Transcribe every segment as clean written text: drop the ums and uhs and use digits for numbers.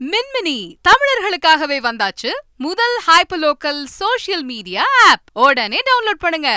மின்மினி தமிழர்களுக்காகவே வந்தாச்சு முதல் hyper local social media app. உடனே டவுன்லோட் பண்ணுங்க.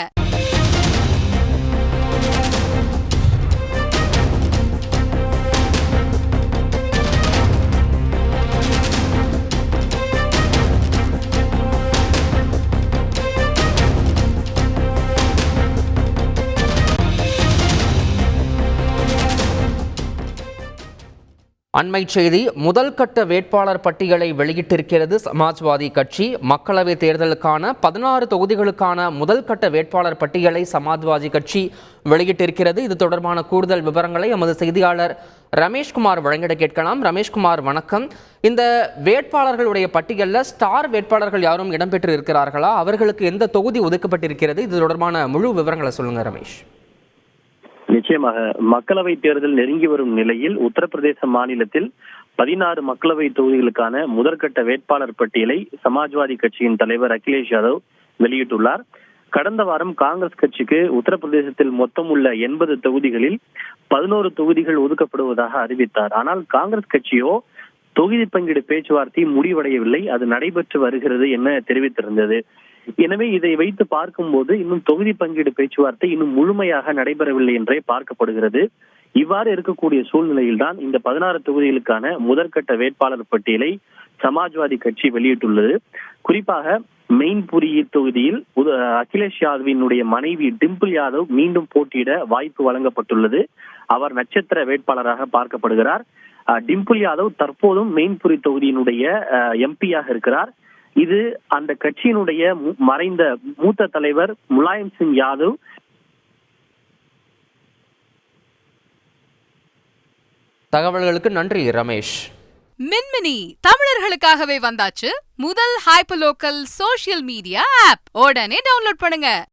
அண்மை செய்தி. முதல் கட்ட வேட்பாளர் பட்டியலை வெளியிட்டிருக்கிறது சமாஜ்வாதி கட்சி. மக்களவை தேர்தலுக்கான 16 தொகுதிகளுக்கான முதல் கட்ட வேட்பாளர் பட்டியலை சமாஜ்வாதி கட்சி வெளியிட்டிருக்கிறது. இது தொடர்பான கூடுதல் விவரங்களை எமது செய்தியாளர் ரமேஷ்குமார் வழங்கிட கேட்கலாம். ரமேஷ்குமார், வணக்கம். இந்த வேட்பாளர்களுடைய பட்டியலில் ஸ்டார் வேட்பாளர்கள் யாரும் இடம்பெற்று இருக்கிறார்களா? அவர்களுக்கு எந்த தொகுதி ஒதுக்கப்பட்டிருக்கிறது? இது தொடர்பான முழு விவரங்களை சொல்லுங்க ரமேஷ். நிச்சயமாக மக்களவை தேர்தல் நெருங்கி வரும் நிலையில் உத்தரப்பிரதேச மாநிலத்தில் 16 மக்களவை தொகுதிகளுக்கான முதற்கட்ட வேட்பாளர் பட்டியலை சமாஜ்வாதி கட்சியின் தலைவர் அகிலேஷ் யாதவ் வெளியிட்டுள்ளார். கடந்த வாரம் காங்கிரஸ் கட்சிக்கு உத்தரப்பிரதேசத்தில் மொத்தம் உள்ள 80 தொகுதிகளில் 11 தொகுதிகள் ஒதுக்கப்படுவதாக அறிவித்தார். ஆனால் காங்கிரஸ் கட்சியோ தொகுதி பங்கீடு பேச்சுவார்த்தை முடிவடையவில்லை, அது நடைபெற்று வருகிறது என தெரிவித்திருந்தது. எனவே இதை வைத்து பார்க்கும்போது இன்னும் தொகுதி பங்கீடு பேச்சுவார்த்தை இன்னும் முழுமையாக நடைபெறவில்லை என்றே பார்க்கப்படுகிறது. இவ்வாறு இருக்கக்கூடிய சூழ்நிலையில் தான் இந்த 16 தொகுதிகளுக்கான முதற்கட்ட வேட்பாளர் பட்டியலை சமாஜ்வாதி கட்சி வெளியிட்டுள்ளது. குறிப்பாக மெயின்புரி தொகுதியில் அகிலேஷ் யாதவினுடைய மனைவி டிம்பிள் யாதவ் மீண்டும் போட்டியிட வாய்ப்பு வழங்கப்பட்டுள்ளது. அவர் நட்சத்திர வேட்பாளராக பார்க்கப்படுகிறார். டிம்பிள் யாதவ் தற்போதும் மெயின்புரி தொகுதியினுடைய எம்பியாக இருக்கிறார். இது அந்த கட்சியினுடைய மறைந்த மூத்த தலைவர் முலாயம் சிங் யாதவ் தகவல்களுக்கு நன்றி ரமேஷ். மின்மினி தமிழர்களுக்காகவே வந்தாச்சு முதல் hyper local social media app. உடனே டவுன்லோட் பண்ணுங்க.